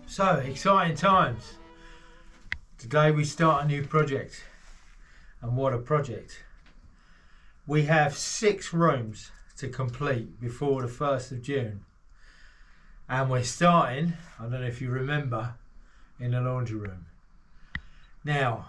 So, exciting times. Today we start a new project. And what a project. We have 6 rooms to complete before the 1st of June. And we're starting, I don't know if you remember, in the laundry room. Now,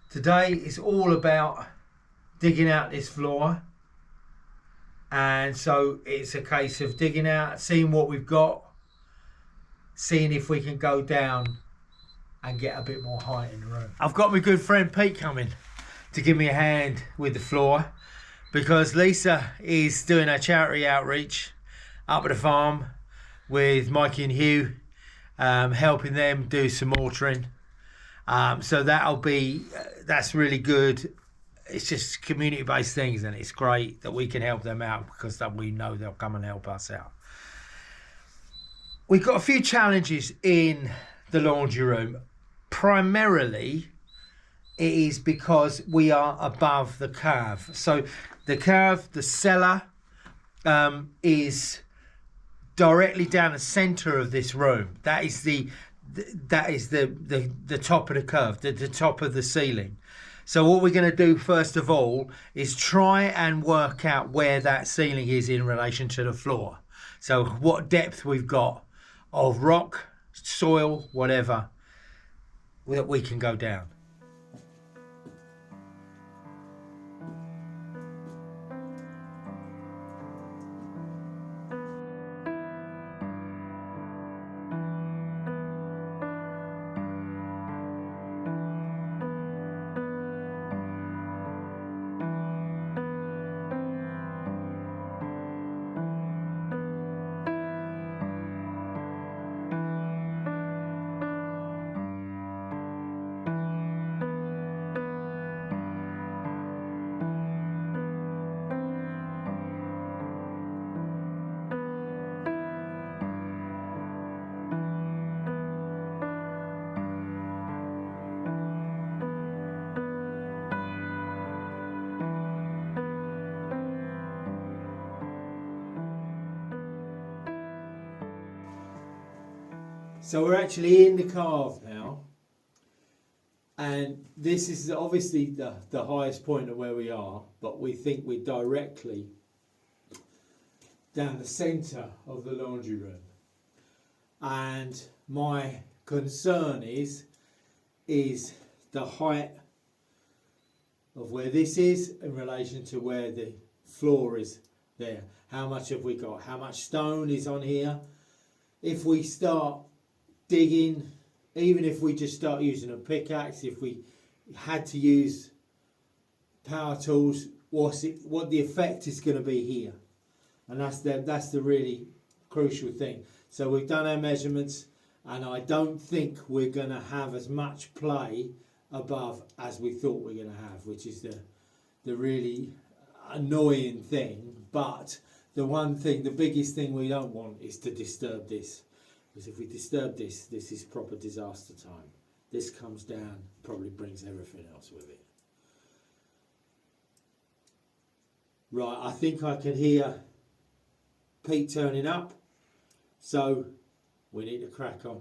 today is all about digging out this floor. And so it's a case of digging out, seeing what we've got, seeing if we can go down and get a bit more height in the room. I've got my good friend Pete coming to give me a hand with the floor because Lisa is doing a charity outreach up at the farm with Mikey and Hugh, helping them do some mortaring. So that's really good. It's just community-based things, and it's great that we can help them out because that we know they'll come and help us out. We've got a few challenges in the laundry room. Primarily, it is because we are above the curve. So the curve, the cellar, is directly down the centre of this room. That is the top of the curve, the top of the ceiling. So what we're going to do first of all is try and work out where that ceiling is in relation to the floor. So what depth we've got of rock, soil, whatever, that we can go down. So we're actually in the carve now, and this is obviously the highest point of where we are, but we think we're directly down the centre of the laundry room. And my concern is the height of where this is in relation to where the floor is there. How much have we got? How much stone is on here? If we start digging, even if we just start using a pickaxe, if we had to use power tools, what the effect is going to be here, and that's the really crucial thing. So we've done our measurements, and I don't think we're going to have as much play above as we thought we were going to have, which is the really annoying thing. But the biggest thing we don't want is to disturb this. Because if we disturb this is proper disaster time. This comes down, probably brings everything else with it. Right, I think I can hear Pete turning up, so we need to crack on.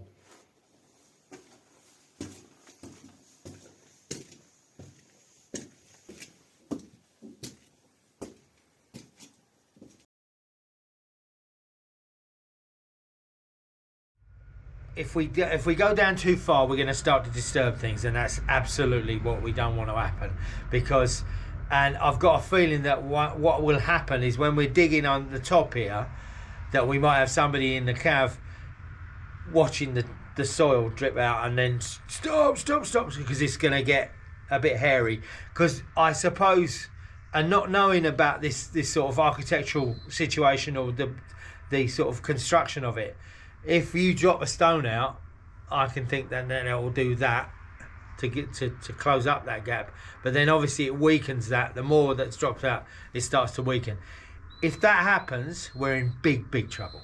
If we go down too far, we're going to start to disturb things, and that's absolutely what we don't want to happen. And I've got a feeling that what will happen is when we're digging on the top here, that we might have somebody in the cave watching the soil drip out, and then stop, because it's going to get a bit hairy. Because I suppose, and not knowing about this sort of architectural situation or the sort of construction of it, if you drop a stone out, I can think that then it will do that to get to close up that gap. But then obviously it weakens that. The more that's dropped out, it starts to weaken. If that happens, we're in big trouble.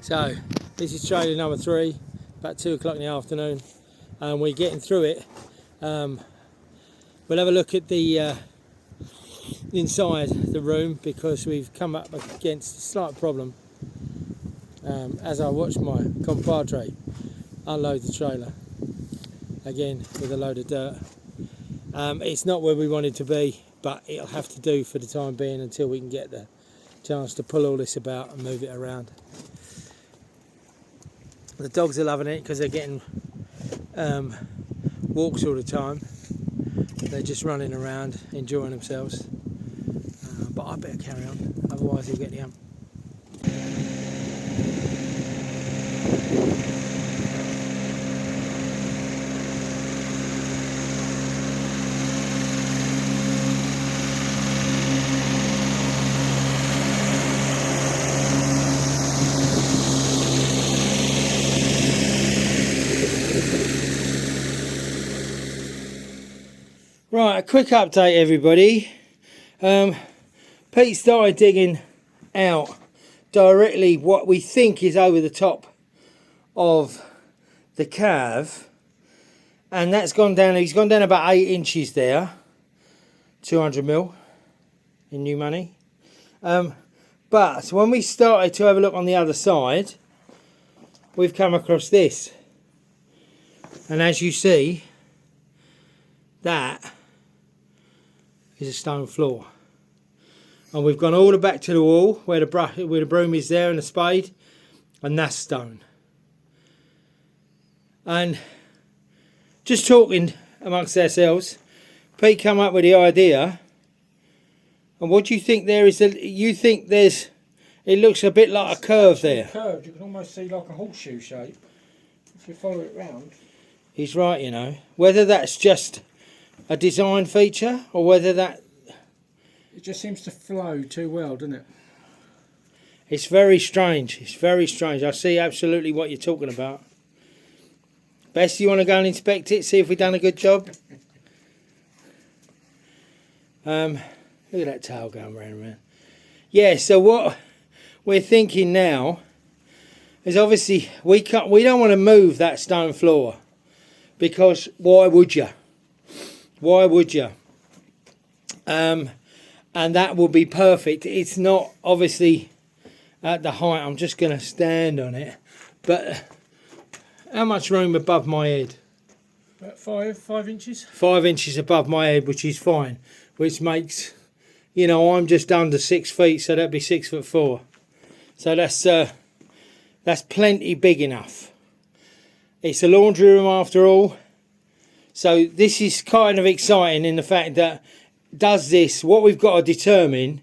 So this is trailer number 3, about 2 o'clock in the afternoon, and we're getting through it. We'll have a look at the inside the room, because we've come up against a slight problem as I watch my compadre unload the trailer again with a load of dirt. It's not where we want it to be, but it'll have to do for the time being until we can get the chance to pull all this about and move it around. The dogs are loving it because they're getting walks all the time. They're just running around enjoying themselves, but I better carry on, otherwise he'll get the hump. Right, a quick update everybody. Pete started digging out directly what we think is over the top of the cave, and that's gone down, he's gone down about 8 inches there, 200mm in new money. But when we started to have a look on the other side, we've come across this, and as you see, that is a stone floor, and we've gone all the back to the wall where the broom is there and the spade, and that's stone. And just talking amongst ourselves, Pete come up with the idea. And what do you think there is? You think there's? It looks a bit like a curve there. Curved, you can almost see like a horseshoe shape if you follow it round. He's right, you know. Whether that's just a design feature or whether that... It just seems to flow too well, doesn't it? It's very strange. It's very strange. I see absolutely what you're talking about. Best, you want to go and inspect it, see if we've done a good job? Look at that tail going round and round. Yeah, so what we're thinking now is, obviously we don't want to move that stone floor, because why would you? Why would you? And that will be perfect. It's not obviously at the height. I'm just going to stand on it. But how much room above my head? About 5 inches. 5 inches above my head, which is fine. Which makes, you know, I'm just under 6 feet, so that'd be 6'4". So that's plenty big enough. It's a laundry room after all. So this is kind of exciting in the fact that what we've got to determine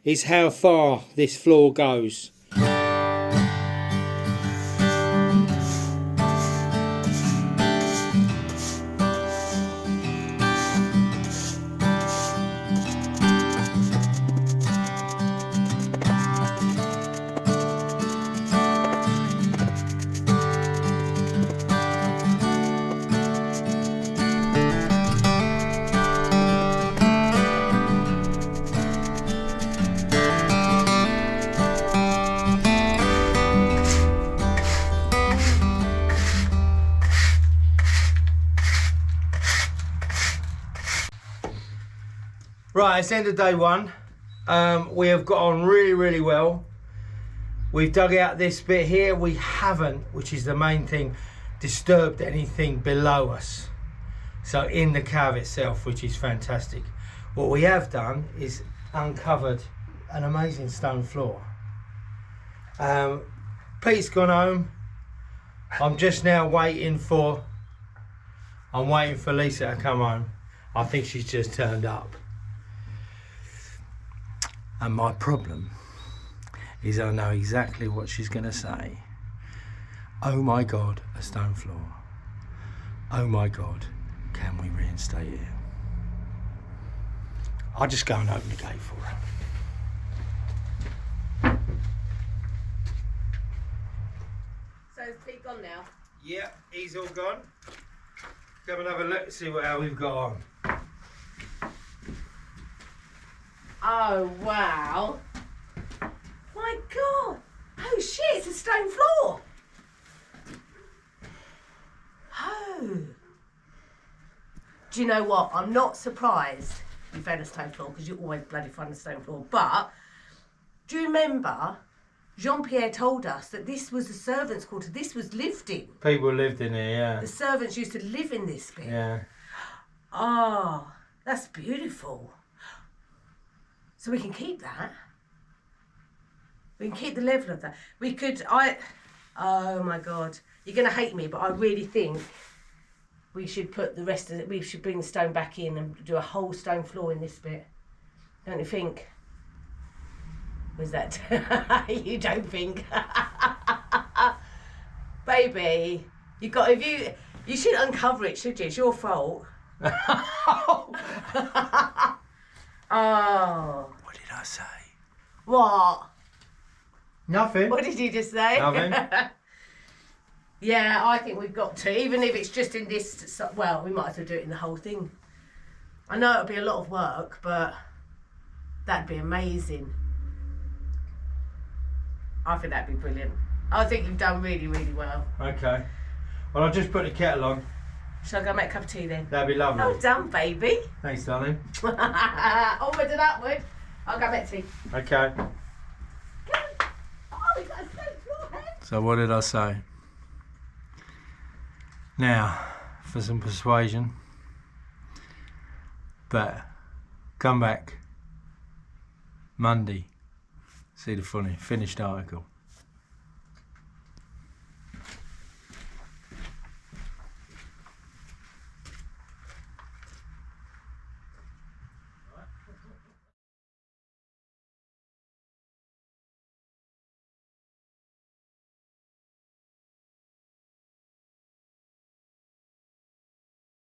is how far this floor goes. Right, it's the end of day one. We have got on really, really well. We've dug out this bit here. We haven't, which is the main thing, disturbed anything below us. So in the cave itself, which is fantastic. What we have done is uncovered an amazing stone floor. Pete's gone home. I'm just now waiting for Lisa to come home. I think she's just turned up. And my problem is I know exactly what she's going to say. Oh my God, a stone floor. Oh my God, can we reinstate it? I'll just go and open the gate for her. So is Pete gone now? Yeah, he's all gone. Come and have a look, see how we've got on. Oh wow! My God! Oh Oh shit, it's a stone floor. Oh. Do you know what? I'm not surprised you found a stone floor because you always bloody find a stone floor. But do you remember Jean-Pierre told us that this was the servants' quarter. This was lived in. People lived in here, yeah. The servants used to live in this bit. Yeah. Oh, that's beautiful. So we can keep that. We can keep the level of that. We could, oh my God. You're going to hate me, but I really think we should put the rest of it, we should bring the stone back in and do a whole stone floor in this bit. Don't you think? Was that? You don't think? Baby, you got, you shouldn't uncover it, should you? It's your fault. Oh. What did I say? What? Nothing. What did you just say? Nothing. Yeah, I think we've got to, even if it's just in this, well, we might as well do it in the whole thing. I know it'll be a lot of work, but that'd be amazing. I think that'd be brilliant. I think you've done really, really well. Okay. Well, I'll just put the kettle on. Shall I go make a cup of tea then? That'd be lovely. Well done, baby. Thanks, darling. Onward and upward. I'll go make tea. Okay. Oh, we got a stone floor here. So what did I say? Now, for some persuasion. But come back Monday. See the funny finished article.